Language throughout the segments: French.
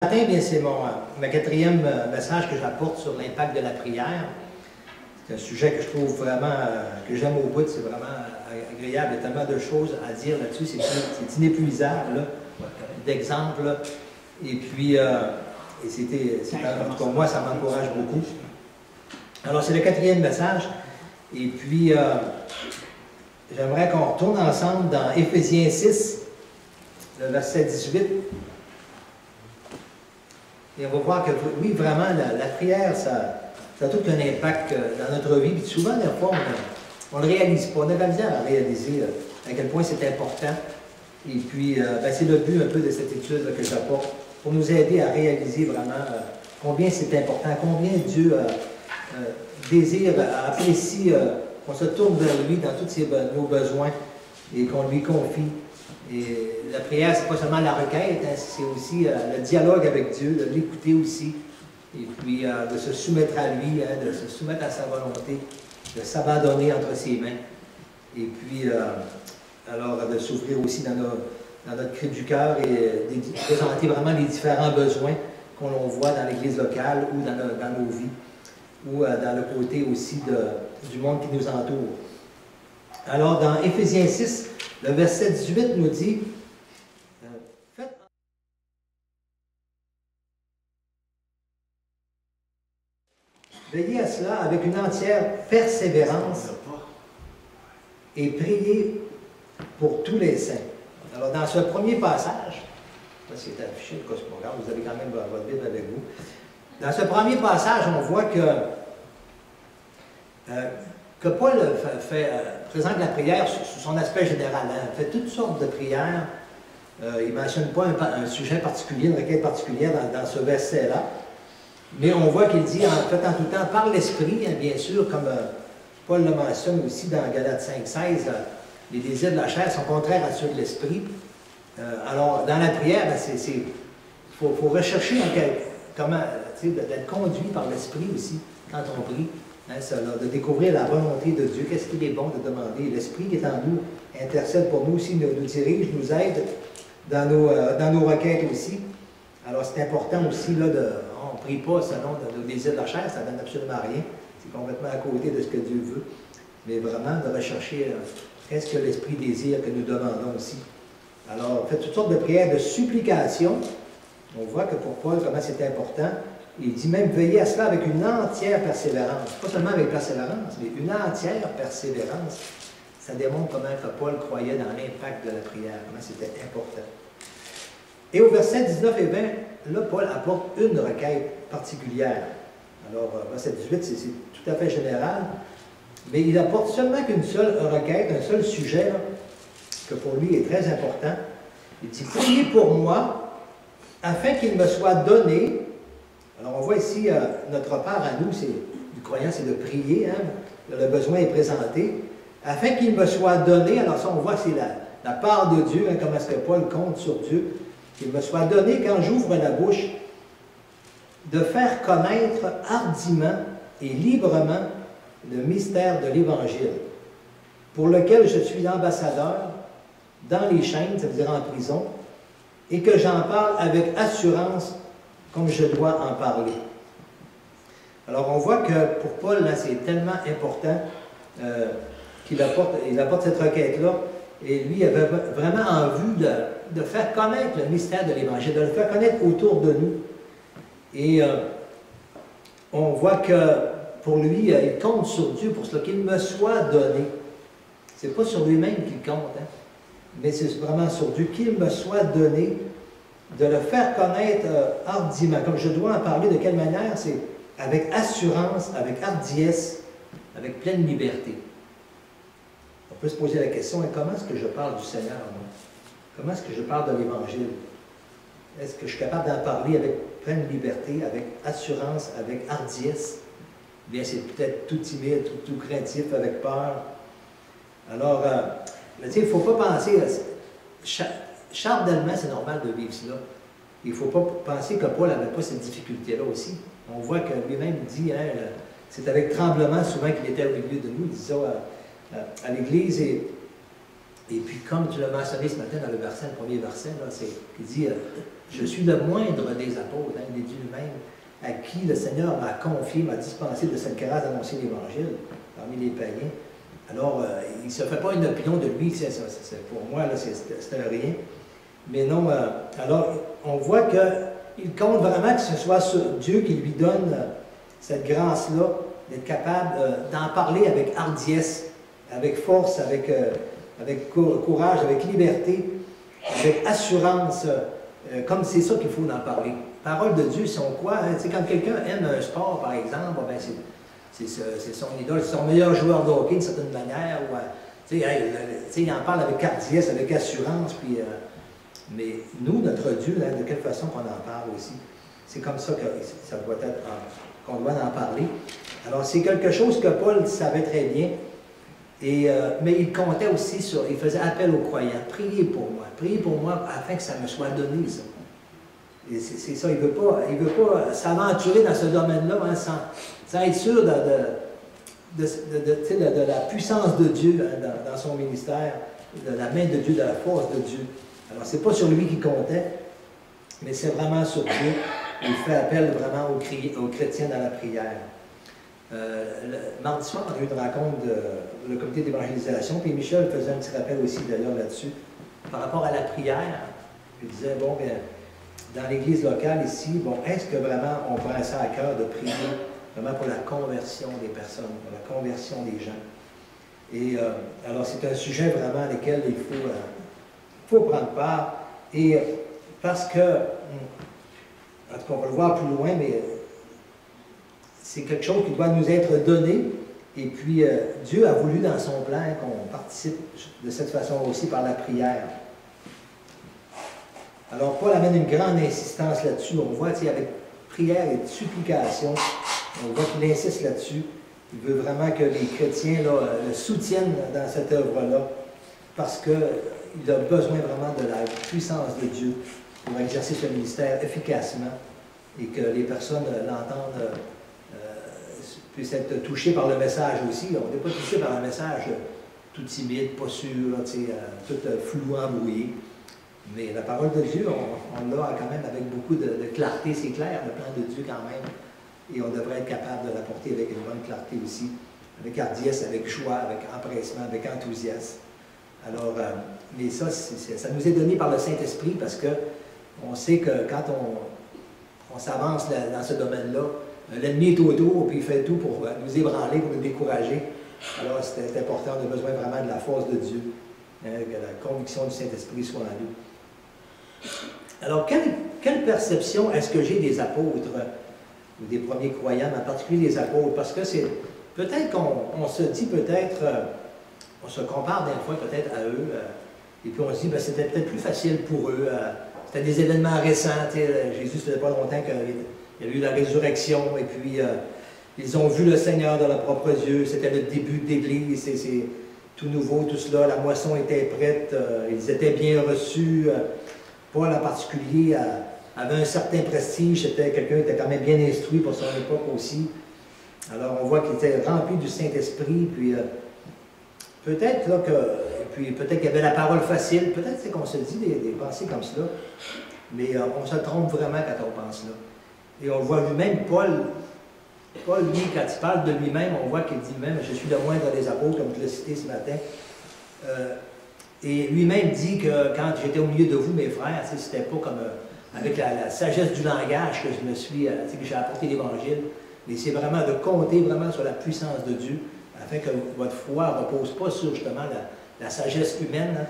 Matin, bien, c'est ma quatrième message que j'apporte sur l'impact de la prière. C'est un sujet que je trouve vraiment, que j'aime au bout, c'est vraiment agréable. Il y a tellement de choses à dire là-dessus, c'est inépuisable, d'exemples. Et puis, pour moi, ça m'encourage beaucoup. Alors, c'est le quatrième message. Et puis, j'aimerais qu'on retourne ensemble dans Éphésiens 6, le verset 18. Et on va voir que, oui, vraiment, la prière, ça a tout un impact dans notre vie. Puis souvent, des fois, on ne le réalise pas. On a de la misère à réaliser à quel point c'est important. Et puis, c'est le but un peu de cette étude que j'apporte pour nous aider à réaliser vraiment combien c'est important, combien Dieu désire, apprécie qu'on se tourne vers lui dans tous nos besoins et qu'on lui confie. Et la prière, c'est pas seulement la requête, hein, c'est aussi le dialogue avec Dieu, de l'écouter aussi, et puis de se soumettre à lui, hein, de se soumettre à sa volonté, de s'abandonner entre ses mains, et puis alors de s'ouvrir aussi dans notre cri du cœur et de présenter vraiment les différents besoins qu'on voit dans l'Église locale ou dans nos vies, ou dans le côté aussi du monde qui nous entoure. Alors, dans Éphésiens 6, le verset 18 nous dit veillez à cela avec une entière persévérance et priez pour tous les saints. Alors, dans ce premier passage, ça c'est affiché le cosmogramme, vous avez quand même votre Bible avec vous. Dans ce premier passage, on voit que Paul présente la prière sous son aspect général. Hein. Il fait toutes sortes de prières. Il ne mentionne pas un sujet particulier, une requête particulière dans ce verset-là. Mais on voit qu'il dit, en tout temps, par l'Esprit, hein, bien sûr, comme Paul le mentionne aussi dans Galates 5,16, les désirs de la chair sont contraires à ceux de l'Esprit. Alors, dans la prière, il faut rechercher comment d'être conduit par l'Esprit aussi, quand on prie. Hein, de découvrir la volonté de Dieu, qu'est-ce qu'il est bon de demander. L'Esprit qui est en nous intercède pour nous aussi, nous dirige, nous aide dans nos requêtes aussi. Alors c'est important aussi, là, on ne prie pas selon nos désirs de la chair, ça ne donne absolument rien. C'est complètement à côté de ce que Dieu veut. Mais vraiment de rechercher qu'est-ce que l'Esprit désire que nous demandons aussi. Alors, faites toutes sortes de prières de supplication. On voit que pour Paul, comment c'est important. Il dit même veiller à cela avec une entière persévérance. Pas seulement avec persévérance, mais une entière persévérance. Ça démontre comment que Paul croyait dans l'impact de la prière, comment c'était important. Et au verset 19 et 20, là, Paul apporte une requête particulière. Alors, verset 18, c'est tout à fait général, mais il apporte seulement qu'une seule requête, un seul sujet, là, que pour lui est très important. Il dit, priez pour moi, afin qu'il me soit donné. Alors, on voit ici, notre part à nous, du croyant, c'est de prier, hein, le besoin est présenté, afin qu'il me soit donné, alors ça, on voit, c'est la part de Dieu, hein, comment est-ce que Paul compte sur Dieu, qu'il me soit donné, quand j'ouvre la bouche, de faire connaître hardiment et librement le mystère de l'Évangile, pour lequel je suis ambassadeur dans les chaînes, ça veut dire en prison, et que j'en parle avec assurance comme je dois en parler. Alors, on voit que pour Paul, c'est tellement important qu'il apporte cette requête-là. Et lui, il avait vraiment en vue de faire connaître le mystère de l'Évangile, de le faire connaître autour de nous. Et on voit que pour lui, il compte sur Dieu pour cela, qu'il me soit donné. C'est pas sur lui-même qu'il compte, hein, mais c'est vraiment sur Dieu, qu'il me soit donné, de le faire connaître hardiment. Comme je dois en parler, de quelle manière? C'est avec assurance, avec hardiesse, avec pleine liberté. On peut se poser la question, comment est-ce que je parle du Seigneur, moi? Comment est-ce que je parle de l'Évangile? Est-ce que je suis capable d'en parler avec pleine liberté, avec assurance, avec hardiesse? Bien, c'est peut-être tout timide, tout craintif, avec peur. Alors, il ne faut pas penser... Charnellement, c'est normal de vivre cela. Il ne faut pas penser que Paul n'avait pas cette difficulté-là aussi. On voit que lui-même dit, hein, c'est avec tremblement souvent qu'il était au milieu de nous, il dit ça à l'Église. Et puis, comme tu l'as mentionné ce matin dans le premier verset, là, il dit je suis le moindre des apôtres, hein, il est dit lui-même, à qui le Seigneur m'a confié, m'a dispensé de cette grâce d'annoncer l'Évangile parmi les païens. Alors, il ne se fait pas une opinion de lui, pour moi, c'est un rien. Mais non, alors, on voit qu'il compte vraiment que ce soit Dieu qui lui donne cette grâce-là, d'être capable d'en parler avec hardiesse, avec force, avec courage, avec liberté, avec assurance, comme c'est ça qu'il faut en parler. Parole de Dieu, c'est quoi? Hein? Quand quelqu'un aime un sport, par exemple, ben c'est son idole, c'est son meilleur joueur de hockey d'une certaine manière. Ou, il en parle avec hardiesse, avec assurance. Puis, mais nous, notre Dieu, hein, de quelle façon qu'on en parle aussi? C'est comme ça que ça doit être, qu'on doit en parler. Alors, c'est quelque chose que Paul savait très bien. Mais il comptait aussi sur, il faisait appel aux croyants. Priez pour moi afin que ça me soit donné, ça. C'est ça, il ne veut pas s'aventurer dans ce domaine-là hein, sans être sûr de la puissance de Dieu hein, dans son ministère, de la main de Dieu, de la force de Dieu. Alors, ce n'est pas sur lui qu'il comptait, mais c'est vraiment sur Dieu. Il fait appel vraiment aux chrétiens dans la prière. Mardi soir, on a eu une rencontre de le comité d'évangélisation, puis Michel faisait un petit rappel aussi d'ailleurs là-dessus, par rapport à la prière. Il disait, bon, bien, dans l'église locale ici, bon, est-ce que vraiment on prend ça à cœur de prier vraiment pour la conversion des personnes, pour la conversion des gens? Et alors, c'est un sujet vraiment à lequel il faut prendre part. Et parce que, en tout cas, on va le voir plus loin, mais c'est quelque chose qui doit nous être donné. Et puis, Dieu a voulu dans son plan qu'on participe de cette façon aussi par la prière. Alors, Paul amène une grande insistance là-dessus. On voit, avec prière et supplication, on voit qu'il insiste là-dessus. Il veut vraiment que les chrétiens là, le soutiennent dans cette œuvre-là, parce qu'il a besoin vraiment de la puissance de Dieu pour exercer ce ministère efficacement et que les personnes l'entendent, puissent être touchées par le message aussi. On n'est pas touché par un message tout timide, pas sûr, tout flou, embrouillé. Mais la parole de Dieu, on l'a quand même avec beaucoup de clarté, c'est clair, le plan de Dieu quand même. Et on devrait être capable de l'apporter avec une bonne clarté aussi, avec hardiesse, avec joie, avec empressement, avec enthousiasme. Alors, mais ça nous est donné par le Saint-Esprit parce qu'on sait que quand on s'avance dans ce domaine-là, l'ennemi est autour, puis il fait tout pour nous ébranler, pour nous décourager. Alors, c'est important, on a besoin vraiment de la force de Dieu, hein, que la conviction du Saint-Esprit soit en nous. Alors, quelle perception est-ce que j'ai des apôtres ou des premiers croyants, mais en particulier des apôtres? Parce que c'est peut-être qu'on se dit peut-être, on se compare des fois peut-être à eux, et puis on se dit, ben, c'était peut-être plus facile pour eux. C'était des événements récents. Jésus, ça faisait pas longtemps qu'il y a eu la résurrection, et puis ils ont vu le Seigneur de leurs propres yeux. C'était le début de l'Église, c'est tout nouveau, tout cela. La moisson était prête, ils étaient bien reçus. Paul en particulier avait un certain prestige, c'était quelqu'un qui était quand même bien instruit pour son époque aussi. Alors on voit qu'il était rempli du Saint-Esprit, puis peut-être qu'il y avait la parole facile, peut-être c'est qu'on se dit des pensées comme cela, mais on se trompe vraiment quand on pense là. Et on voit lui-même, Paul, lui, quand il parle de lui-même, on voit qu'il dit lui-même, je suis le moindre des apôtres, comme tu l'as cité ce matin. Et lui-même dit que quand j'étais au milieu de vous, mes frères, c'était pas comme avec la sagesse du langage que que j'ai apporté l'Évangile, mais c'est vraiment de compter vraiment sur la puissance de Dieu, afin que votre foi ne repose pas sur justement la sagesse humaine, hein,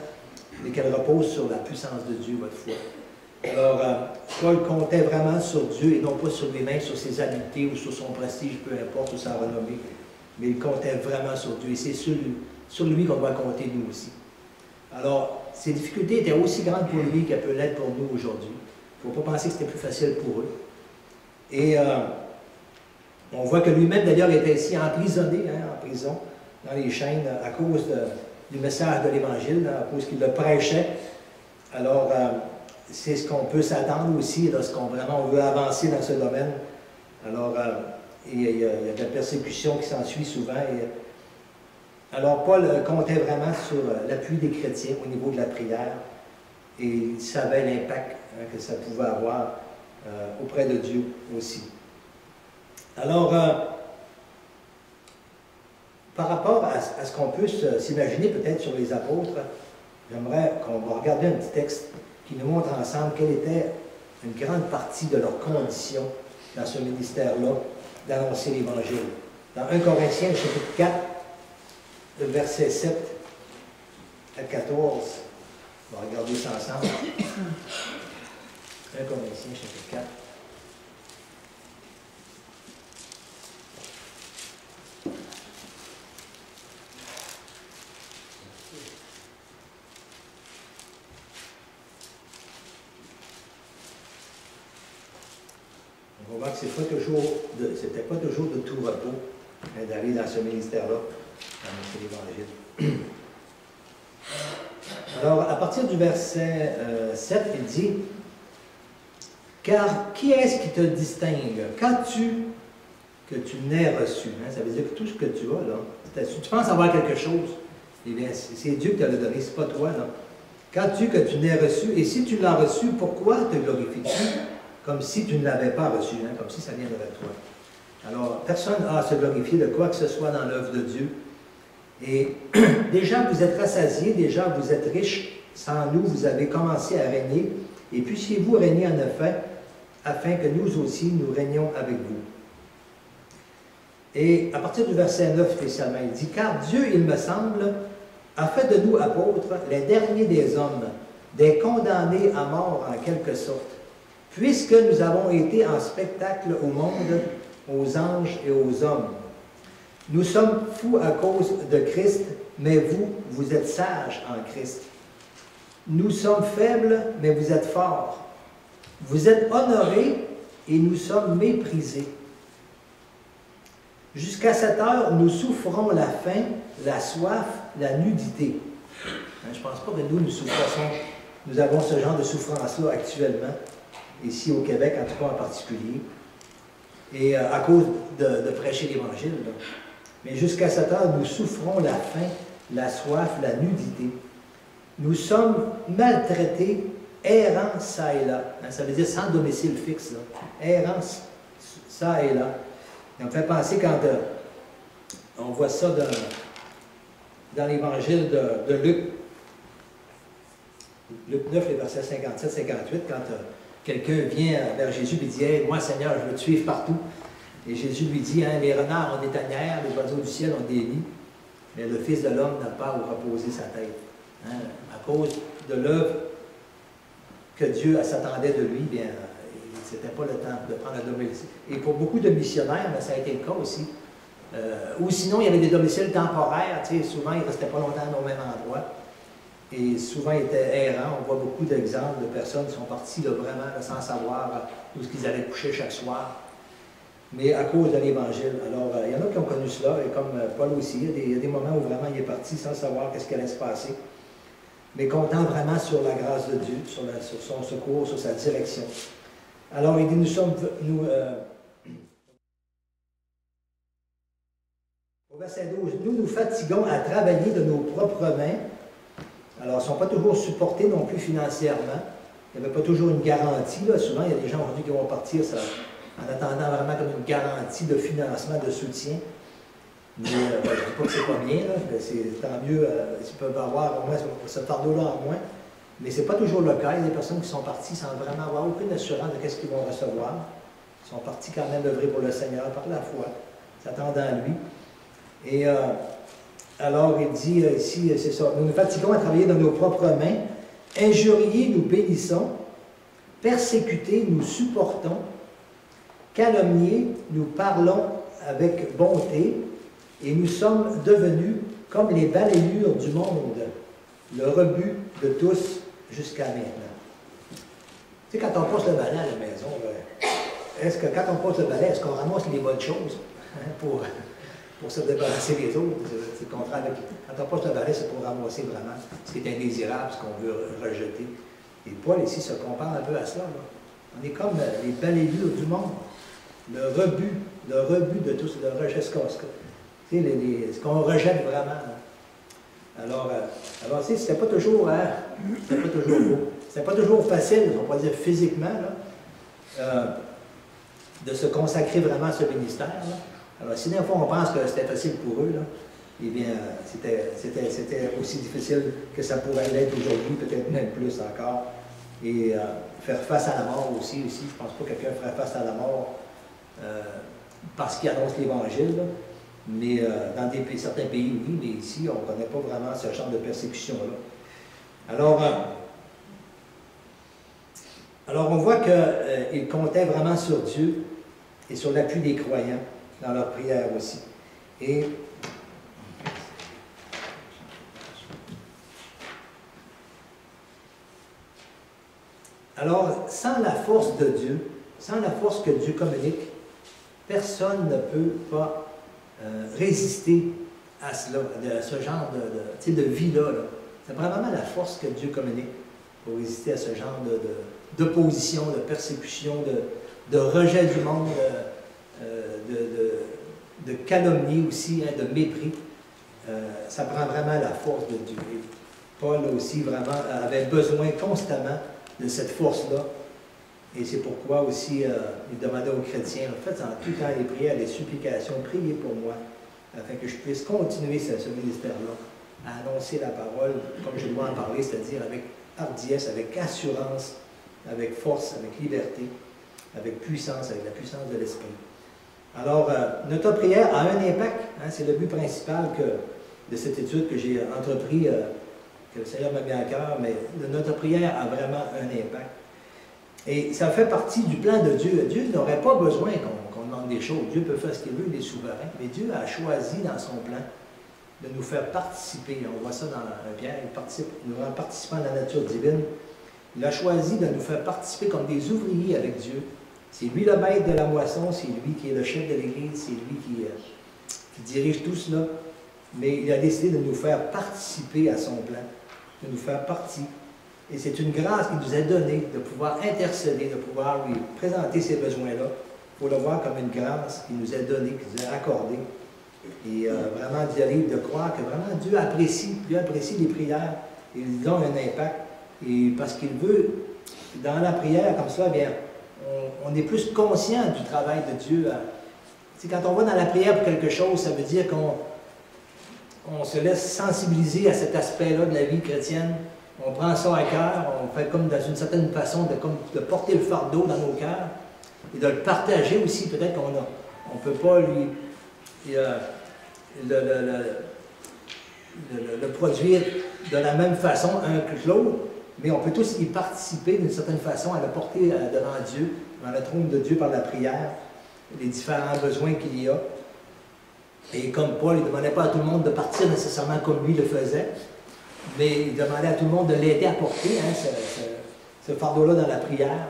mais qu'elle repose sur la puissance de Dieu, votre foi. Alors, Paul comptait vraiment sur Dieu et non pas sur lui-même, sur ses habiletés ou sur son prestige, peu importe, ou sa renommée, mais il comptait vraiment sur Dieu et c'est sur lui qu'on doit compter nous aussi. Alors, ces difficultés étaient aussi grandes pour lui qu'elles peuvent l'être pour nous aujourd'hui. Il ne faut pas penser que c'était plus facile pour eux. Et on voit que lui-même, d'ailleurs, était ici emprisonné, hein, en prison, dans les chaînes, à cause du message de l'Évangile, à cause qu'il le prêchait. Alors, c'est ce qu'on peut s'attendre aussi lorsqu'on vraiment veut avancer dans ce domaine. Alors, il y a de la persécution qui s'ensuit souvent. Alors, Paul comptait vraiment sur l'appui des chrétiens au niveau de la prière et il savait l'impact que ça pouvait avoir auprès de Dieu aussi. Alors, par rapport à ce qu'on peut s'imaginer peut-être sur les apôtres, j'aimerais qu'on va regarder un petit texte qui nous montre ensemble quelle était une grande partie de leur condition dans ce ministère-là, d'annoncer l'Évangile. Dans 1 Corinthiens, chapitre 4, versets 7 à 14, on va regarder ça ensemble. 1 Corinthiens, chapitre 4. On voit que c'était pas toujours de tout repos d'aller dans ce ministère-là, d'annoncer l'Évangile. Alors, à partir du verset 7, il dit « Car qui est-ce qui te distingue? Qu'as-tu que tu n'aies reçu? » Ça veut dire que tout ce que tu as, là, tu penses avoir quelque chose, eh bien, c'est Dieu qui te l'a donné, c'est pas toi, là. Qu'as-tu que tu n'aies reçu? Et si tu l'as reçu, pourquoi te glorifies-tu? Comme si tu ne l'avais pas reçu, comme si ça viendrait de toi. Alors, personne n'a à se glorifier de quoi que ce soit dans l'œuvre de Dieu. Et déjà, vous êtes rassasiés, déjà, vous êtes riches. Sans nous, vous avez commencé à régner. Et puissiez-vous régner en effet, afin que nous aussi, nous régnions avec vous. Et à partir du verset 9 spécialement, il dit « Car Dieu, il me semble, a fait de nous apôtres les derniers des hommes, des condamnés à mort en quelque sorte, puisque nous avons été en spectacle au monde, aux anges et aux hommes. Nous sommes fous à cause de Christ, mais vous, vous êtes sages en Christ. Nous sommes faibles, mais vous êtes forts. Vous êtes honorés et nous sommes méprisés. Jusqu'à cette heure, nous souffrons la faim, la soif, la nudité. » Je ne pense pas que nous souffrons, nous avons ce genre de souffrance-là actuellement, ici au Québec, en tout cas en particulier, et à cause de prêcher l'Évangile. Mais jusqu'à cette heure, nous souffrons la faim, la soif, la nudité. Nous sommes maltraités, errants ça et là. Ça veut dire sans domicile fixe. Errants ça et là. Ça me fait penser quand on voit ça dans l'Évangile de Luc. Luc 9, les versets 57-58, quand quelqu'un vient vers Jésus et dit « Hey, moi, Seigneur, je veux te suivre partout. » Et Jésus lui dit « Les renards ont des tanières, les oiseaux du ciel ont des nids, mais le Fils de l'homme n'a pas où reposer sa tête. » À cause de l'œuvre que Dieu s'attendait de lui, bien, c'était pas le temps de prendre un domicile. Et pour beaucoup de missionnaires, ça a été le cas aussi. Ou sinon, il y avait des domiciles temporaires. Souvent, ils ne restaient pas longtemps au même endroit. Et souvent, ils étaient errants. On voit beaucoup d'exemples de personnes qui sont parties là, vraiment là, sans savoir où ils allaient coucher chaque soir. Mais à cause de l'Évangile. Alors, il y en a qui ont connu cela, et comme Paul aussi, il y a des moments où vraiment il est parti sans savoir qu'est-ce qui allait se passer. Mais comptant vraiment sur la grâce de Dieu, sur son secours, sur sa direction. Alors, il dit, au verset 12, nous nous fatiguons à travailler de nos propres mains. Alors, ils ne sont pas toujours supportés non plus financièrement. Il n'y avait pas toujours une garantie. Là. Souvent, il y a des gens aujourd'hui qui vont partir en attendant vraiment comme une garantie de financement, de soutien. Mais je ne dis pas que c'est pas bien, c'est tant mieux s'ils peuvent avoir au moins ce fardeau-là en moins. Mais ce n'est pas toujours le cas. Il y a des personnes qui sont parties sans vraiment avoir aucune assurance de ce qu'ils vont recevoir. Ils sont partis quand même œuvrer pour le Seigneur par la foi, s'attendant à lui. Et alors, il dit ici, c'est ça, nous nous fatiguons à travailler de nos propres mains, injuriés, nous bénissons, persécutés, nous supportons, calomniés, nous parlons avec bonté, et nous sommes devenus comme les balayures du monde, le rebut de tous jusqu'à maintenant. Tu sais, quand on passe le balai à la maison, est-ce que quand on passe le balai, est-ce qu'on ramasse les bonnes choses pour se débarrasser des autres? C'est le contraire. Quand on passe le balai, c'est pour ramasser vraiment ce qui est indésirable, ce qu'on veut rejeter. Et Paul ici se compare un peu à cela. Là. On est comme les balayures du monde, le rebut de tous, le rejet, ce qu'on rejette vraiment. Là. Alors c'était pas toujours beau. c'est pas toujours facile, on va pas dire physiquement, là, de se consacrer vraiment à ce ministère. Là. Alors, si des fois on pense que c'était facile pour eux, là, eh bien, c'était aussi difficile que ça pourrait l'être aujourd'hui, peut-être même plus encore. Et faire face à la mort aussi, je ne pense pas que quelqu'un ferait face à la mort parce qu'il annonce l'Évangile, mais dans certains pays, oui, mais ici, on ne connaît pas vraiment ce genre de persécution-là. Alors, on voit qu'ils comptaient vraiment sur Dieu et sur l'appui des croyants dans leur prière aussi. Et alors, sans la force de Dieu, sans la force que Dieu communique, personne ne peut pas résister à cela, à ce genre de vie-là. Là. C'est vraiment la force que Dieu communique pour résister à ce genre d'opposition, de persécution, de rejet du monde, de calomnie aussi, hein, de mépris. Ça prend vraiment la force de Dieu. Et Paul aussi vraiment avait besoin constamment de cette force-là. Et c'est pourquoi aussi il demandait aux chrétiens, en fait, en tout temps, les prières, les supplications, priez pour moi, afin que je puisse continuer ce ministère-là, à annoncer la parole, comme je dois en parler, c'est-à-dire avec hardiesse, avec assurance, avec force, avec liberté, avec puissance, avec la puissance de l'Esprit. Alors, notre prière a un impact, hein, c'est le but principal de cette étude que j'ai entrepris, que le Seigneur m'a mis à cœur, mais notre prière a vraiment un impact. Et ça fait partie du plan de Dieu. Dieu n'aurait pas besoin qu'on demande des choses. Dieu peut faire ce qu'il veut, il est souverain. Mais Dieu a choisi dans son plan de nous faire participer. On voit ça dans Pierre, il nous rend participants à la nature divine. Il a choisi de nous faire participer comme des ouvriers avec Dieu. C'est lui le maître de la moisson, c'est lui qui est le chef de l'Église, c'est lui qui dirige tout cela. Mais il a décidé de nous faire participer à son plan, de nous faire partie. Et c'est une grâce qui nous est donnée de pouvoir intercéder, de pouvoir lui présenter ces besoins-là. Il faut le voir comme une grâce qui nous est donnée, qui nous est accordée. Et vraiment d'y aller, de croire que vraiment Dieu apprécie les prières. Et ils ont un impact. Et parce qu'il veut, dans la prière comme ça, bien, on est plus conscient du travail de Dieu. Quand on va dans la prière pour quelque chose, ça veut dire qu'on se laisse sensibiliser à cet aspect-là de la vie chrétienne. On prend ça à cœur, on fait comme dans une certaine façon de porter le fardeau dans nos cœurs et de le partager aussi. Peut-être qu'on ne peut pas le produire de la même façon un que l'autre, mais on peut tous y participer d'une certaine façon, à le porter devant Dieu, devant le trône de Dieu par la prière, les différents besoins qu'il y a. Et comme Paul, il ne demandait pas à tout le monde de partir nécessairement comme lui le faisait, mais il demandait à tout le monde de l'aider à porter ce fardeau-là dans la prière,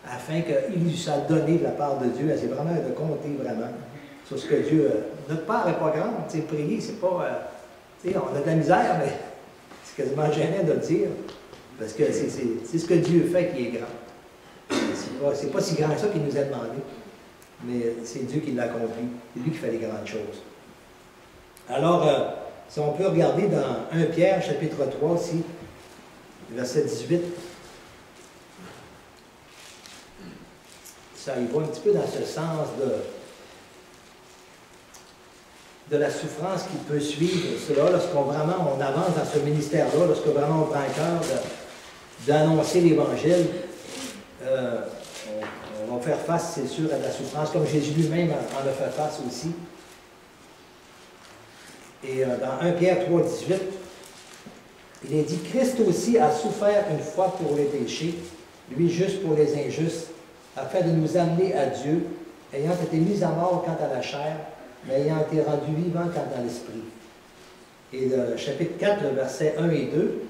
afin qu'il lui soit donné de la part de Dieu. C'est vraiment de compter vraiment sur ce que Dieu... notre part n'est pas grande, prier, c'est pas... on a de la misère, mais c'est quasiment gênant de le dire, parce que c'est ce que Dieu fait qui est grand. C'est pas si grand que ça qu'il nous a demandé, mais c'est Dieu qui l'a accompli. C'est lui qui fait les grandes choses. Alors, si on peut regarder dans 1 Pierre, chapitre 3 aussi, verset 18, ça y va un petit peu dans ce sens de la souffrance qui peut suivre cela, lorsqu'on vraiment on avance dans ce ministère-là, lorsque vraiment on prend le cœur d'annoncer l'Évangile, on va faire face, c'est sûr, à de la souffrance, comme Jésus lui-même en a fait face aussi. Et dans 1 Pierre 3, 18, il est dit « Christ aussi a souffert une fois pour les péchés, lui juste pour les injustes, afin de nous amener à Dieu, ayant été mis à mort quant à la chair, mais ayant été rendu vivant quant à l'esprit. » Et le chapitre 4, le verset 1 et 2,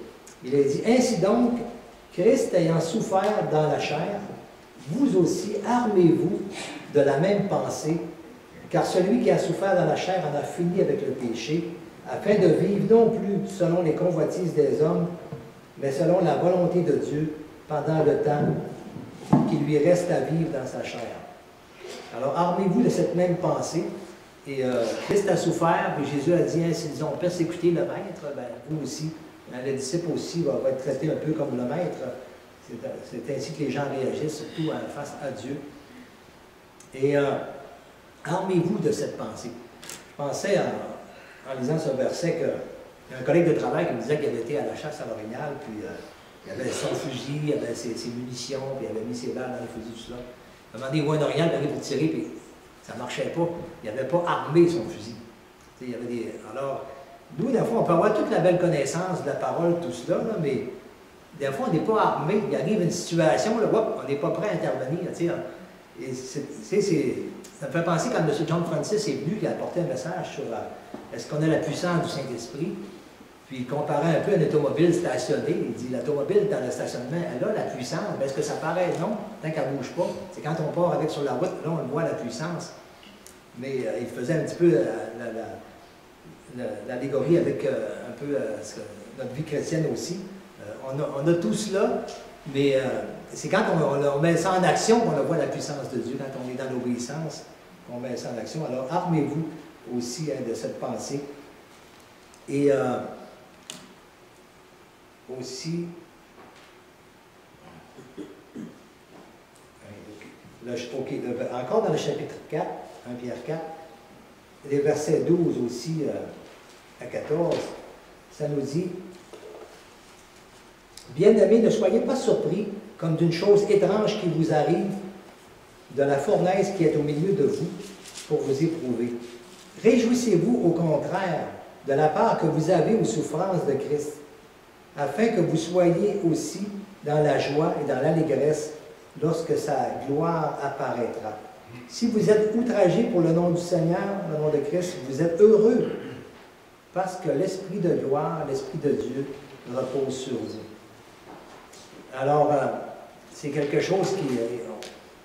il est dit « Ainsi donc, Christ ayant souffert dans la chair, vous aussi armez-vous de la même pensée, car celui qui a souffert dans la chair en a fini avec le péché, afin de vivre non plus selon les convoitises des hommes, mais selon la volonté de Dieu, pendant le temps qui lui reste à vivre dans sa chair. » Alors, armez-vous de cette même pensée. Et Christ a souffert, puis Jésus a dit, hein, s'ils ont persécuté le Maître, ben, vous aussi, hein, le disciple aussi va être traité un peu comme le Maître. C'est ainsi que les gens réagissent, surtout face à Dieu. Et armez-vous de cette pensée. Je pensais, en lisant ce verset, qu'il y a un collègue de travail qui me disait qu'il avait été à la chasse à l'Orignal, puis il avait son fusil, il avait ses munitions, puis il avait mis ses balles dans le fusil, tout cela. À un moment donné, il voit un Orignal qui arrive pour tirer, puis ça ne marchait pas. Il n'avait pas armé son fusil. Il y avait des... Alors, nous, des fois, on peut avoir toute la belle connaissance de la parole, tout cela, là, mais des fois, on n'est pas armé. Il arrive une situation, là, hop, on n'est pas prêt à intervenir. Et ça me fait penser quand M. John Francis est venu, qui a apporté un message sur est-ce qu'on a la puissance du Saint-Esprit. Puis il comparait un peu à une automobile stationnée. Il dit l'automobile dans le stationnement, elle a la puissance. Mais est-ce que ça paraît? Non, tant qu'elle ne bouge pas. C'est quand on part avec sur la route, là, on voit la puissance. Mais il faisait un petit peu l'allégorie avec un peu notre vie chrétienne aussi. On a tout cela, mais c'est quand on met ça en action qu'on voit la puissance de Dieu, quand on est dans l'obéissance, qu'on met ça en action. Alors armez-vous aussi de cette pensée. Et aussi, encore dans le chapitre 4, 1 Pierre 4, les versets 12 aussi à 14, ça nous dit « Bien-aimés, ne soyez pas surpris comme d'une chose étrange qui vous arrive, de la fournaise qui est au milieu de vous, pour vous éprouver. Réjouissez-vous au contraire de la part que vous avez aux souffrances de Christ, afin que vous soyez aussi dans la joie et dans l'allégresse lorsque sa gloire apparaîtra. Si vous êtes outragés pour le nom du Seigneur, le nom de Christ, vous êtes heureux, parce que l'Esprit de gloire, l'Esprit de Dieu repose sur vous. » Alors, c'est quelque chose qui...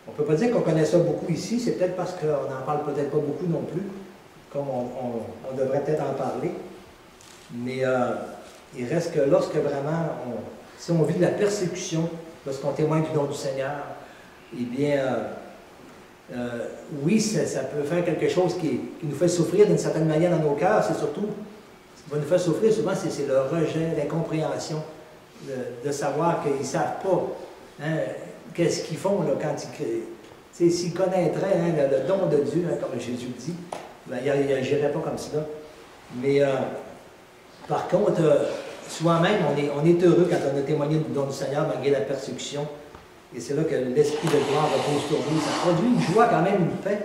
On ne peut pas dire qu'on connaît ça beaucoup ici, c'est peut-être parce qu'on n'en parle peut-être pas beaucoup non plus, comme on devrait peut-être en parler. Mais il reste que lorsque vraiment, si on vit de la persécution, lorsqu'on témoigne du nom du Seigneur, eh bien, oui, ça peut faire quelque chose qui nous fait souffrir d'une certaine manière dans nos cœurs. C'est surtout, ce qui va nous faire souffrir souvent, c'est le rejet, l'incompréhension, de savoir qu'ils ne savent pas hein, qu'est-ce qu'ils font là, quand ils... S'ils connaîtraient hein, le don de Dieu, hein, comme Jésus le dit, ben, ils n'agiraient pas comme cela. Mais par contre, soi-même, on est heureux quand on a témoigné du don du Seigneur malgré la persécution. Et c'est là que l'Esprit de gloire repose sur nous. Ça produit une joie quand même, une paix,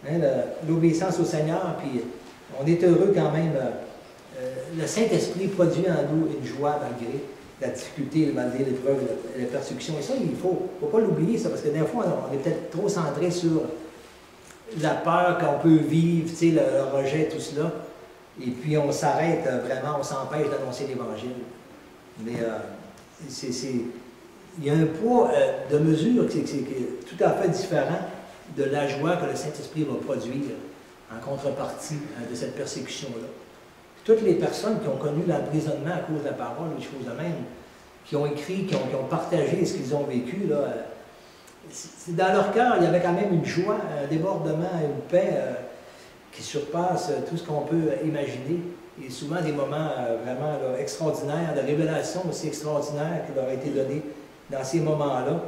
hein, l'obéissance au Seigneur. Puis on est heureux quand même. Le Saint-Esprit produit en nous une joie malgré la difficulté, malgré l'épreuve, la persécution. Et ça, il ne faut pas l'oublier, ça, parce que des fois, on est peut-être trop centré sur la peur qu'on peut vivre, le rejet, tout cela. Et puis on s'arrête vraiment, on s'empêche d'annoncer l'Évangile. Mais il y a un poids de mesure qui est tout à fait différent de la joie que le Saint-Esprit va produire en contrepartie de cette persécution-là. Toutes les personnes qui ont connu l'emprisonnement à cause de la parole ou des choses de même, qui ont écrit, qui ont partagé ce qu'ils ont vécu, dans leur cœur, il y avait quand même une joie, un débordement, une paix qui surpasse tout ce qu'on peut imaginer. Et souvent des moments vraiment là, extraordinaires, de révélations aussi extraordinaires qui leur ont été données dans ces moments-là.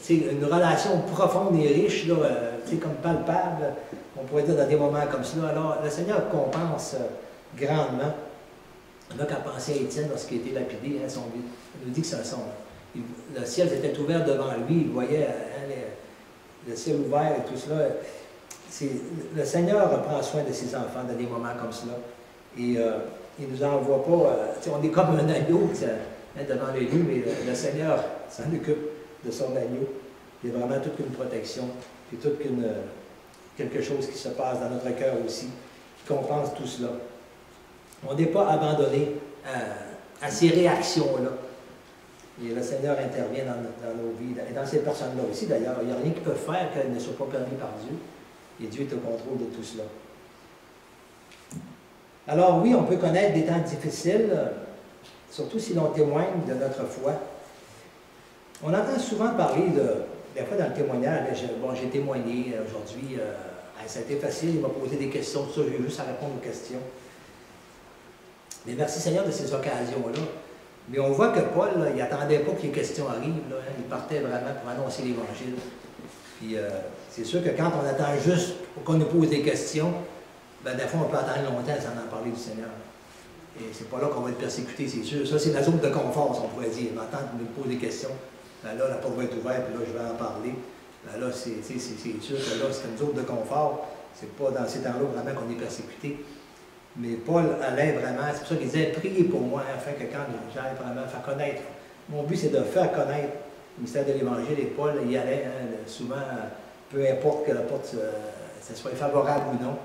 Une relation profonde et riche, là, comme palpable, on pourrait dire dans des moments comme cela. Alors, le Seigneur compense grandement. On n'a qu'à penser à Étienne lorsqu'il était lapidé. Hein, il nous dit que le ciel s'était ouvert devant lui, il voyait hein, le ciel ouvert et tout cela. Le Seigneur prend soin de ses enfants dans des moments comme cela. Et il ne nous envoie pas... on est comme un agneau devant les loups, mais le Seigneur s'en occupe de son agneau. Il y a vraiment toute une protection, puis quelque chose qui se passe dans notre cœur aussi, qui compense tout cela. On n'est pas abandonné à ces réactions-là. Et le Seigneur intervient dans nos vies, et dans ces personnes-là aussi d'ailleurs. Il n'y a rien qu'ils peuvent faire qu'elles ne soient pas permis par Dieu. Et Dieu est au contrôle de tout cela. Alors oui, on peut connaître des temps difficiles, surtout si l'on témoigne de notre foi. On entend souvent parler des fois dans le témoignage, j'ai témoigné aujourd'hui, ça a été facile, il m'a posé des questions, tout ça, j'ai juste à répondre aux questions. Mais merci Seigneur de ces occasions-là. Mais on voit que Paul, là, il n'attendait pas que les questions arrivent, là, hein. Il partait vraiment pour annoncer l'Évangile. Puis c'est sûr que quand on attend juste pour qu'on nous pose des questions, ben, des fois on peut attendre longtemps sans en parler du Seigneur. Et c'est pas là qu'on va être persécuté, c'est sûr. Ça, c'est la zone de confort, si on pourrait dire. On attend qu'on nous pose des questions. Ben là, la porte va être ouverte, puis là, je vais en parler. Ben là, c'est sûr que là, c'est une zone de confort. C'est pas dans ces temps-là vraiment qu'on est persécuté. Mais Paul allait vraiment, c'est pour ça qu'il disait, priez pour moi, afin que quand j'aille vraiment faire connaître. Mon but, c'est de faire connaître le mystère de l'Évangile. Et Paul, il y allait, hein, souvent, peu importe que la porte, ça soit favorable ou non.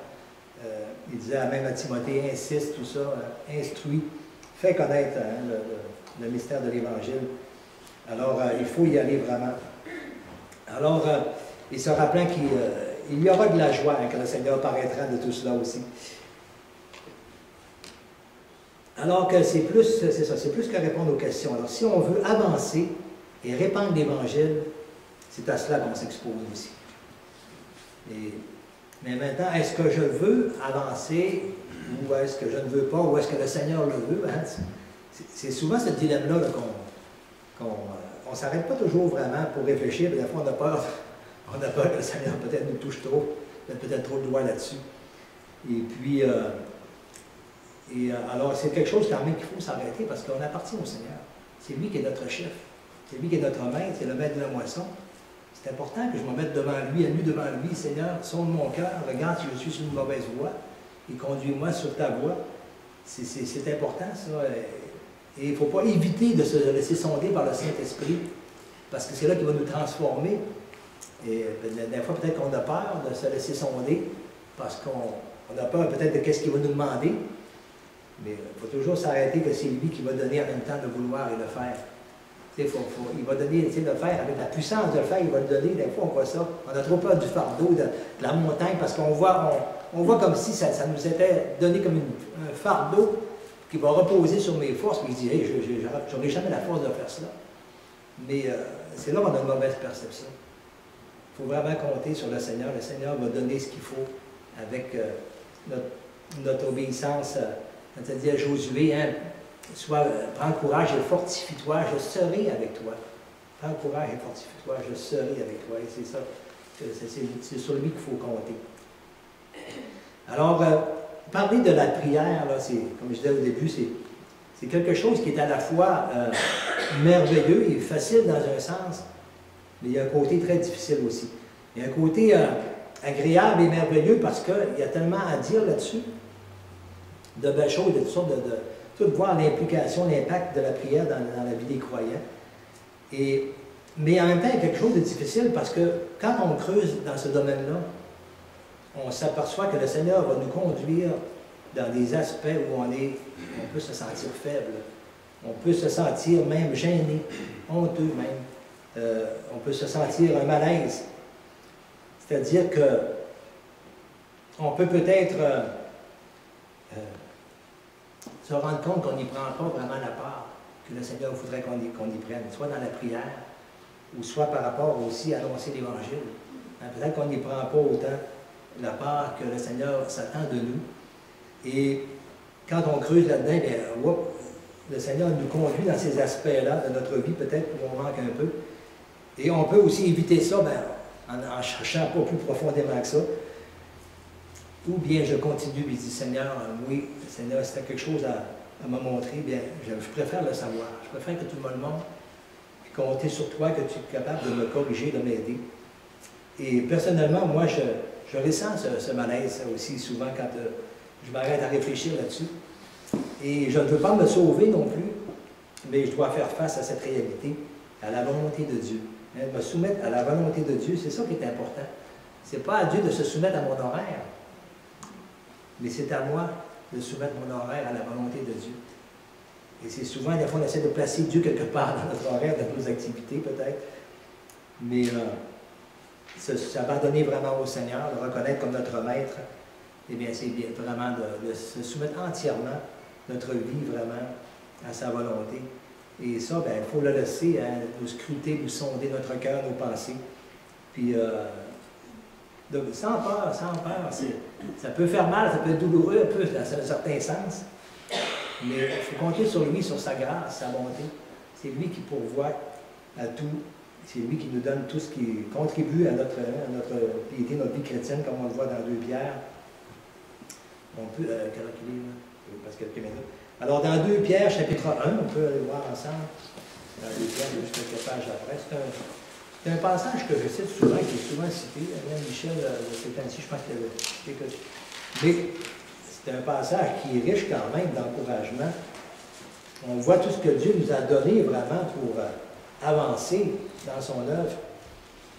Il disait même à Timothée, insiste, tout ça, instruit, fait connaître hein, le mystère de l'Évangile. Alors, il faut y aller vraiment. Alors, et se rappelant qu'il y aura de la joie hein, quand le Seigneur paraîtra de tout cela aussi. Alors que c'est ça, c'est plus que répondre aux questions. Alors, si on veut avancer et répandre l'Évangile, c'est à cela qu'on s'expose aussi. Mais maintenant, est-ce que je veux avancer ou est-ce que je ne veux pas, ou est-ce que le Seigneur le veut? Hein? C'est souvent ce dilemme-là qu'on ne s'arrête pas toujours vraiment pour réfléchir, mais des fois on a peur que le Seigneur peut-être nous touche trop, peut-être trop de doigts là-dessus. Et puis, alors c'est quelque chose quand même qu'il faut s'arrêter parce qu'on appartient au Seigneur. C'est lui qui est notre chef, c'est lui qui est notre maître, c'est le maître de la moisson. C'est important que je me mette devant lui, à nu devant lui, Seigneur, sonde mon cœur, regarde si je suis sur une mauvaise voie et conduis-moi sur ta voie. C'est important, ça. Et il ne faut pas éviter de se laisser sonder par le Saint-Esprit, parce que c'est là qu'il va nous transformer. Et des fois, peut-être qu'on a peur de se laisser sonder, parce qu'on a peur peut-être de ce qu'il va nous demander. Mais il faut toujours s'arrêter que c'est lui qui va donner en même temps de vouloir et de faire. Il va donner, le faire avec la puissance de le faire, il va le donner. Des fois, on voit ça. On a trop peur du fardeau, de la montagne, parce qu'on voit, on voit comme si ça nous était donné comme un fardeau qui va reposer sur mes forces. Puis il dit, hey, je n'aurai jamais la force de faire cela. Mais c'est là qu'on a une mauvaise perception. Il faut vraiment compter sur le Seigneur. Le Seigneur va donner ce qu'il faut avec notre obéissance. Quand il dit à Josué, hein, prends courage et fortifie-toi, je serai avec toi. Prends courage et fortifie-toi, je serai avec toi. Et c'est ça, c'est sur lui qu'il faut compter. Alors, parler de la prière, là, comme je disais au début, c'est quelque chose qui est à la fois merveilleux et facile dans un sens, mais il y a un côté très difficile aussi. Il y a un côté agréable et merveilleux parce qu'il y a tellement à dire là-dessus, de belles choses, de toutes sortes de voir l'implication, l'impact de la prière dans la vie des croyants. Mais en même temps, il y a quelque chose de difficile parce que quand on creuse dans ce domaine-là, on s'aperçoit que le Seigneur va nous conduire dans des aspects où on peut se sentir faible, on peut se sentir même gêné, honteux même, on peut se sentir un malaise. C'est-à-dire que on peut peut-être se rendre compte qu'on n'y prend pas vraiment la part que le Seigneur voudrait qu'on y prenne, soit dans la prière, ou soit par rapport aussi à annoncer l'Évangile. Peut-être qu'on n'y prend pas autant la part que le Seigneur s'attend de nous. Et quand on creuse là-dedans, le Seigneur nous conduit dans ces aspects-là de notre vie, peut-être où on manque un peu. Et on peut aussi éviter ça en cherchant pas plus profondément que ça. Ou bien je continue et je dis, Seigneur, oui, Seigneur, si tu as quelque chose à me montrer, bien, je préfère le savoir. Je préfère que tout le monde montre, puis compter sur toi, que tu es capable de me corriger, de m'aider. Et personnellement, moi, je ressens ce malaise aussi souvent quand je m'arrête à réfléchir là-dessus. Et je ne veux pas me sauver non plus, mais je dois faire face à cette réalité, à la volonté de Dieu. Me soumettre à la volonté de Dieu, c'est ça qui est important. Ce n'est pas à Dieu de se soumettre à mon horaire, mais c'est à moi de soumettre mon horaire à la volonté de Dieu. Et c'est souvent, des fois, on essaie de placer Dieu quelque part dans notre horaire, dans nos activités peut-être, mais s'abandonner vraiment au Seigneur, le reconnaître comme notre maître, eh bien, c'est vraiment de se soumettre entièrement notre vie vraiment à sa volonté. Et ça, bien, il faut le laisser, hein, nous scruter, nous sonder notre cœur, nos pensées. Puis, sans peur, ça peut faire mal, ça peut être douloureux un peu dans un certain sens. Mais il faut compter sur lui, sur sa grâce, sa bonté. C'est lui qui pourvoit à tout. C'est lui qui nous donne tout ce qui contribue à notre piété, notre vie chrétienne, comme on le voit dans 2 Pierre. On peut calculer, là, il passe quelques minutes. Alors, dans 2 Pierre, chapitre 1, on peut aller voir ensemble. Dans 2 Pierre, juste quelques pages après. C'est un passage que je cite souvent, qui est souvent cité. Alain Michel, c'est ainsi, je pense qu'il avait cité que... Mais c'est un passage qui est riche quand même d'encouragement. On voit tout ce que Dieu nous a donné vraiment pour avancer dans son œuvre.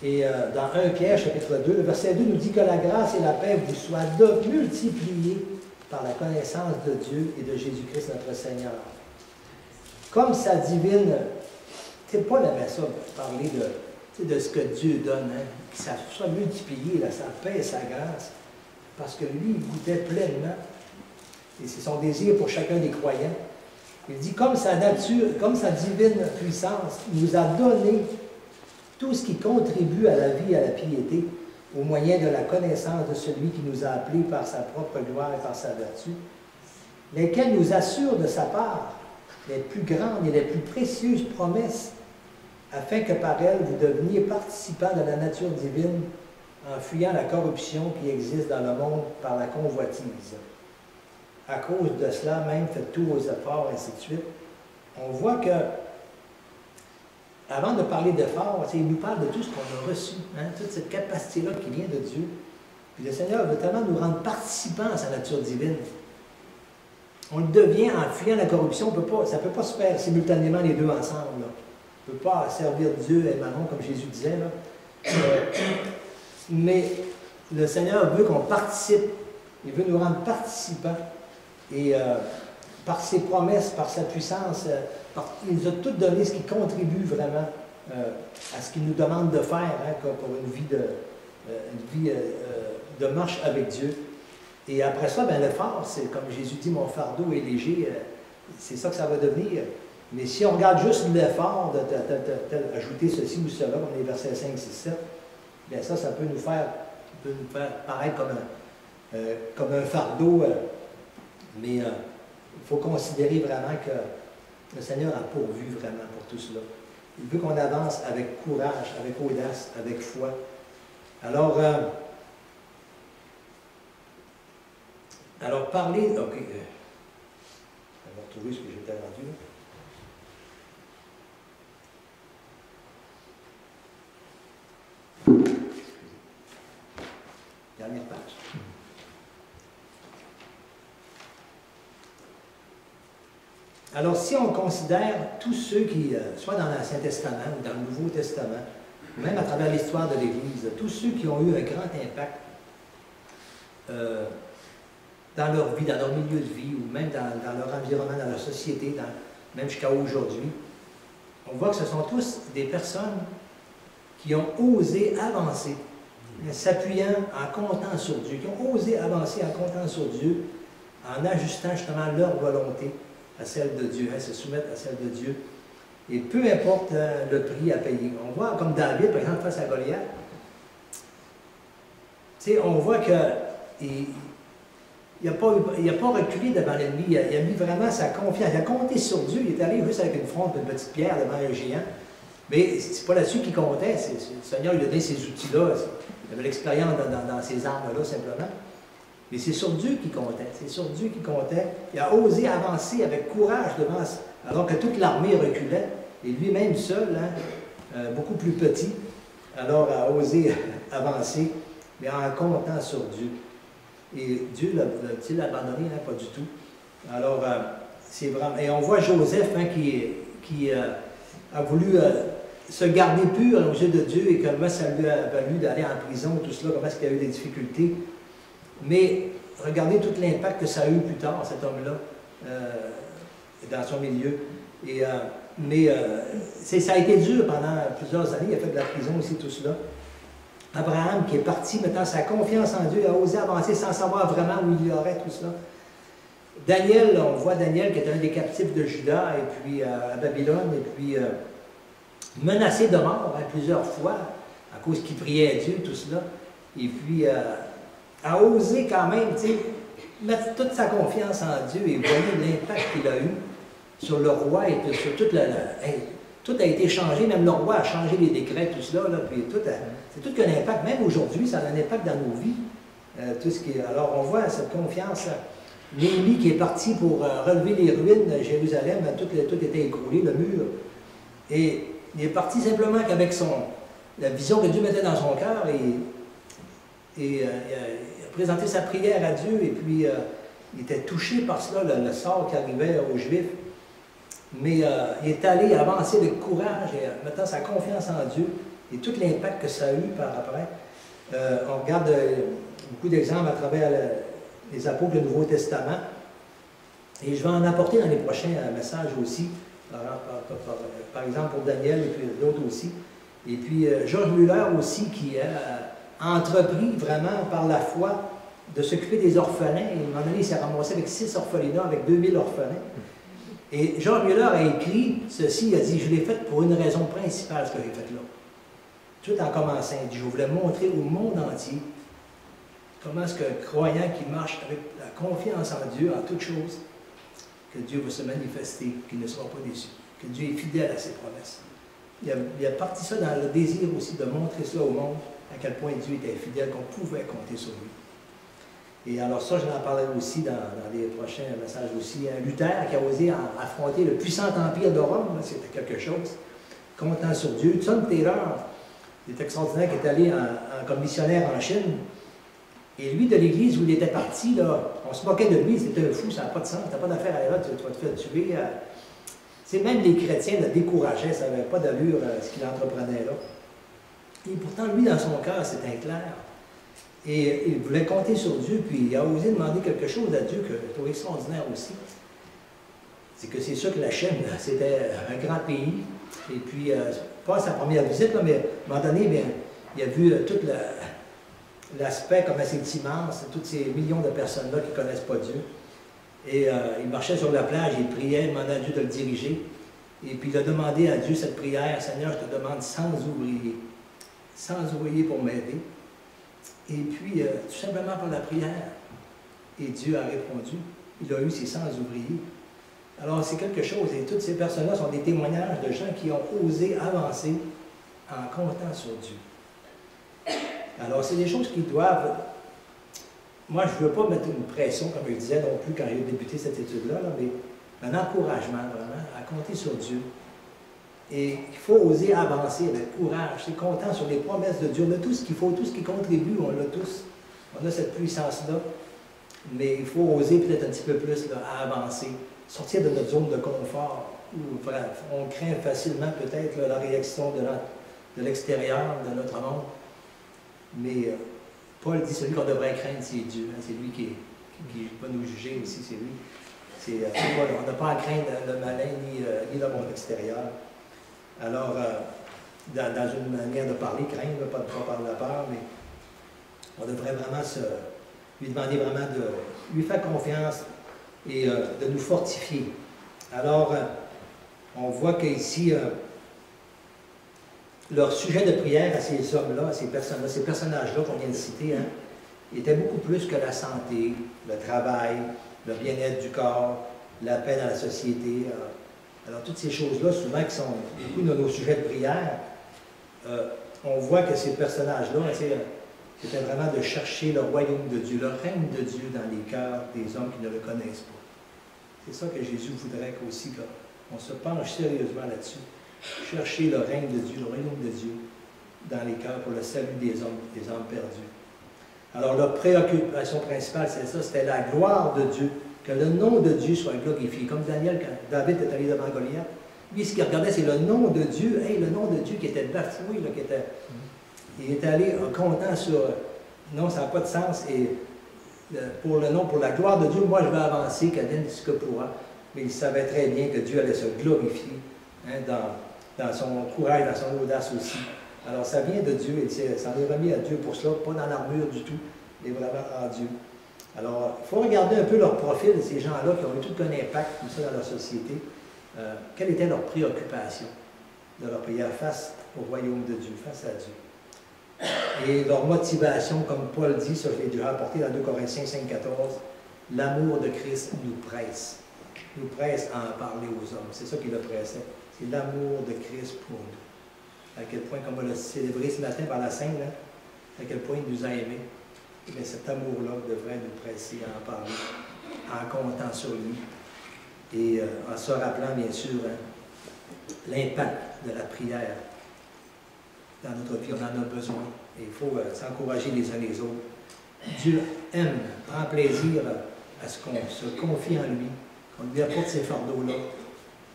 Et dans 1 Pierre, chapitre 2, le verset 2 nous dit que la grâce et la paix vous soient multipliées par la connaissance de Dieu et de Jésus-Christ notre Seigneur. Comme sa divine... C'est Paul aimait ça, parler de ce que Dieu donne, hein, que ça soit multiplié, là, sa paix et sa grâce, parce que lui, il goûtait pleinement, et c'est son désir pour chacun des croyants. Il dit, comme sa nature, comme sa divine puissance, il nous a donné tout ce qui contribue à la vie et à la piété, au moyen de la connaissance de celui qui nous a appelés par sa propre gloire et par sa vertu, lesquels nous assurent de sa part les plus grandes et les plus précieuses promesses, afin que par elles vous deveniez participants de la nature divine, en fuyant la corruption qui existe dans le monde par la convoitise. À cause de cela, même, faites tous vos efforts, ainsi de suite. On voit que, avant de parler d'efforts, il nous parle de tout ce qu'on a reçu, hein, toute cette capacité-là qui vient de Dieu. Puis le Seigneur veut tellement nous rendre participants à sa nature divine. On le devient en fuyant la corruption. Ça ne peut pas se faire simultanément les deux ensemble. Là. On ne peut pas servir Dieu et Manon, comme Jésus disait. Là. Mais le Seigneur veut qu'on participe. Il veut nous rendre participants. Et par ses promesses, par sa puissance, il nous a tout donné ce qui contribue vraiment à ce qu'il nous demande de faire hein, pour une vie de marche avec Dieu. Et après ça, ben, l'effort, c'est comme Jésus dit, mon fardeau est léger, c'est ça que ça va devenir. Mais si on regarde juste l'effort d'ajouter ceci ou cela, comme les versets 5, 6, 7, bien ça peut nous faire paraître comme un fardeau. Mais il faut considérer vraiment que le Seigneur a pourvu vraiment pour tout cela. Il veut qu'on avance avec courage, avec audace, avec foi. Alors parler... OK. Je vais retrouver ce que j'étais rendu là. Dernière page. Alors, si on considère tous ceux qui, soit dans l'Ancien Testament ou dans le Nouveau Testament, même à travers l'histoire de l'Église, tous ceux qui ont eu un grand impact dans leur vie, dans leur milieu de vie, ou même dans leur environnement, dans leur société, même jusqu'à aujourd'hui, on voit que ce sont tous des personnes qui ont osé avancer, s'appuyant en comptant sur Dieu, qui ont osé avancer en comptant sur Dieu, en ajustant justement leur volonté à celle de Dieu, se soumettre à celle de Dieu. Et peu importe le prix à payer. On voit comme David, par exemple, face à Goliath, on voit qu'il n'a pas reculé devant l'ennemi, il a mis vraiment sa confiance, il a compté sur Dieu, il est allé juste avec une fronde et une petite pierre devant un géant. Mais c'est pas là-dessus qu'il comptait, le Seigneur lui a donné ces outils-là, il avait l'expérience dans ces armes-là simplement. Mais c'est sur Dieu qui comptait, c'est sur Dieu qui comptait. Il a osé avancer avec courage devant, alors que toute l'armée reculait, et lui-même seul, hein, beaucoup plus petit, alors a osé avancer, mais en comptant sur Dieu. Et Dieu l'a-t-il abandonné? Hein, pas du tout. Alors, c'est vraiment... Et on voit Joseph hein, qui a voulu se garder pur aux yeux de Dieu, et comment ça lui a valu d'aller en prison, tout cela, comment est-ce qu'il a eu des difficultés. Mais regardez tout l'impact que ça a eu plus tard, cet homme-là, dans son milieu. Et, ça a été dur pendant plusieurs années, il a fait de la prison aussi, tout cela. Abraham, qui est parti mettant sa confiance en Dieu, a osé avancer sans savoir vraiment où il y aurait tout cela. Daniel, on voit Daniel qui est un des captifs de Juda, et puis à Babylone, et puis menacé de mort hein, plusieurs fois, à cause qu'il priait à Dieu, tout cela. Et puis... a osé quand même, tu sais, mettre toute sa confiance en Dieu et voyez l'impact qu'il a eu sur le roi et sur toute tout a été changé, même le roi a changé les décrets, tout cela, là, puis c'est tout qu'un impact, même aujourd'hui, ça a un impact dans nos vies. Alors on voit cette confiance. Néhémie qui est parti pour relever les ruines de Jérusalem, tout était écroulé, le mur. Et il est parti simplement qu'avec la vision que Dieu mettait dans son cœur il a présenté sa prière à Dieu et puis il était touché par cela, le sort qui arrivait aux Juifs. Mais il est allé avancer avec courage et mettant sa confiance en Dieu et tout l'impact que ça a eu par après. On regarde beaucoup d'exemples à travers les apôtres du Nouveau Testament. Et je vais en apporter dans les prochains messages aussi, par exemple pour Daniel et puis d'autres aussi. Et puis George Muller aussi qui a entrepris vraiment par la foi de s'occuper des orphelins. Et à un moment donné, il s'est ramassé avec 6 orphelinats, avec 2000 orphelins. Et George Muller a écrit ceci, il a dit « Je l'ai fait pour une raison principale, ce que j'ai fait là. » Tout en commençant, il dit « Je voulais montrer au monde entier comment est-ce qu'un croyant qui marche avec la confiance en Dieu, en toutes choses, que Dieu va se manifester, qu'il ne sera pas déçu, que Dieu est fidèle à ses promesses. » Il a parti ça dans le désir aussi de montrer cela au monde, à quel point Dieu était fidèle, qu'on pouvait compter sur lui. Et alors ça, je vais en parler aussi dans les prochains messages aussi. Luther qui a osé affronter le puissant empire de Rome, c'était quelque chose, comptant sur Dieu. Hudson Taylor, il est extraordinaire, qui est allé comme missionnaire en Chine. Et lui, de l'église où il était parti, là, on se moquait de lui, c'était un fou, ça n'a pas de sens, tu n'as pas d'affaire à là, tu vas te faire tuer. C'est même les chrétiens le décourageaient, ça n'avait pas d'allure ce qu'il entreprenait là. Et pourtant, lui, dans son cœur, c'était clair. Et il voulait compter sur Dieu, puis il a osé demander quelque chose à Dieu que je trouve extraordinaire aussi. C'est que c'est sûr que la Chine, c'était un grand pays. Et puis, pas sa première visite, là, mais à un moment donné, bien, il a vu tout l'aspect comme c'est immense, tous ces millions de personnes-là qui ne connaissent pas Dieu. Et il marchait sur la plage, il priait, il demandait à Dieu de le diriger. Et puis il a demandé à Dieu cette prière, « Seigneur, je te demande 100 ouvriers. 100 ouvriers pour m'aider. » Et puis, tout simplement par la prière, et Dieu a répondu. Il a eu ses 100 ouvriers. Alors, c'est quelque chose, et toutes ces personnes-là sont des témoignages de gens qui ont osé avancer en comptant sur Dieu. Alors, c'est des choses qui doivent... Moi, je ne veux pas mettre une pression, comme je disais non plus quand j'ai débuté cette étude-là, mais un encouragement, vraiment, à compter sur Dieu. Et il faut oser avancer avec courage, c'est comptant sur les promesses de Dieu. On a tout ce qu'il faut, tout ce qui contribue, on l'a tous. On a cette puissance-là, mais il faut oser peut-être un petit peu plus là, à avancer, sortir de notre zone de confort, où bref, on craint facilement peut-être la réaction de l'extérieur, de notre monde. Mais Paul dit celui qu'on devrait craindre, c'est Dieu. Hein, c'est lui qui va nous juger aussi, c'est lui. On n'a pas à craindre le malin ni le monde extérieur. Alors, dans une manière de parler, craindre, pas par la peur, mais on devrait vraiment lui demander vraiment de lui faire confiance et de nous fortifier. Alors, on voit qu'ici, leur sujet de prière à ces hommes-là, à ces personnages-là qu'on vient de citer, hein, était beaucoup plus que la santé, le travail, le bien-être du corps, la paix dans la société. Alors, toutes ces choses-là, souvent, qui sont beaucoup de nos sujets de prière, on voit que ces personnages-là, c'était vraiment de chercher le royaume de Dieu, le règne de Dieu dans les cœurs des hommes qui ne le connaissent pas. C'est ça que Jésus voudrait aussi qu'on se penche sérieusement là-dessus. Chercher le règne de Dieu, le royaume de Dieu dans les cœurs pour le salut des hommes perdus. Alors, leur préoccupation principale, c'est ça, c'était la gloire de Dieu. Que le nom de Dieu soit glorifié. Comme Daniel, quand David est allé devant Goliath, lui, ce qu'il regardait, c'est le nom de Dieu. Hey, le nom de Dieu qui était bafoué, là, il est allé en comptant sur... Non, ça n'a pas de sens. Et pour le nom, pour la gloire de Dieu, moi, je vais avancer, qu'Adène dit ce que pourra. Mais il savait très bien que Dieu allait se glorifier hein, dans son courage, dans son audace aussi. Alors, ça vient de Dieu, et ça en est remis à Dieu pour cela, pas dans l'armure du tout, mais vraiment en Dieu. Alors, il faut regarder un peu leur profil, ces gens-là qui ont eu tout un impact comme ça dans la société. Quelle était leur préoccupation de leur prière face au royaume de Dieu, face à Dieu. Et leur motivation, comme Paul dit, ça je l'ai déjà rapporté dans 2 Corinthiens 5,14, l'amour de Christ nous presse à en parler aux hommes. C'est ça qui le pressait. C'est l'amour de Christ pour nous. À quel point, comme on l'a célébré ce matin par la Sainte, à quel point il nous a aimés. Mais cet amour-là devrait nous presser à en parler, en comptant sur lui et en se rappelant, bien sûr, l'impact de la prière dans notre vie. On en a besoin. Et il faut s'encourager les uns les autres. Dieu aime, prend plaisir à ce qu'on se confie en lui, qu'on lui apporte ces fardeaux-là,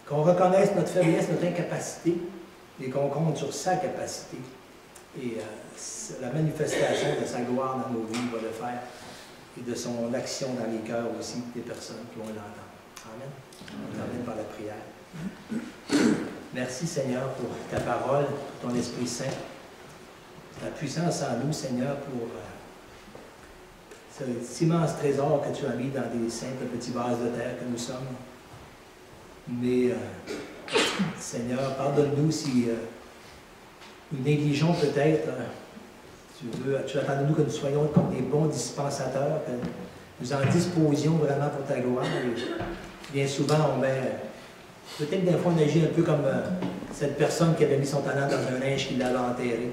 qu'on reconnaisse notre faiblesse, notre incapacité, et qu'on compte sur sa capacité. Et la manifestation de sa gloire dans nos vies va le faire, et de son action dans les cœurs aussi des personnes qui vont l'entendre. Amen. On termine par la prière. Merci Seigneur pour ta parole, pour ton Esprit Saint, ta puissance en nous, Seigneur, pour cet immense trésor que tu as mis dans des simples petits vases de terre que nous sommes. Mais, Seigneur, pardonne-nous si nous négligeons peut-être, tu attends de nous que nous soyons comme des bons dispensateurs, que nous en disposions vraiment pour ta gloire. Et bien souvent, on met, peut-être des fois on agit un peu comme cette personne qui avait mis son talent dans un linge qui l'avait enterré.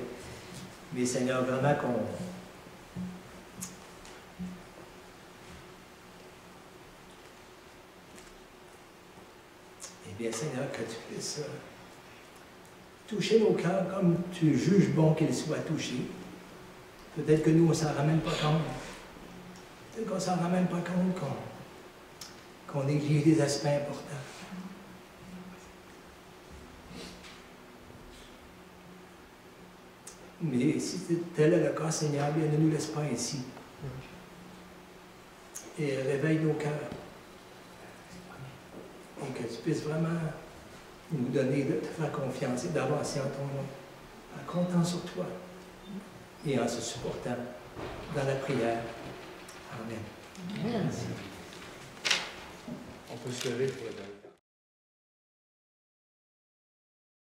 Mais Seigneur, vraiment qu'on... Eh bien, Seigneur, que tu puisses toucher nos cœurs comme tu juges bon qu'ils soient touchés. Peut-être que nous, on ne s'en ramène pas compte. Peut-être qu'on ne s'en ramène pas compte qu'on néglige des aspects importants. Mais si tel est le cas, Seigneur, bien ne nous laisse pas ainsi. Et réveille nos cœurs. Et que tu puisses vraiment nous donner de te faire confiance et d'avancer en ton nom, en comptant sur toi et en se supportant dans la prière. Amen. Amen. On peut se lever pour le dernier.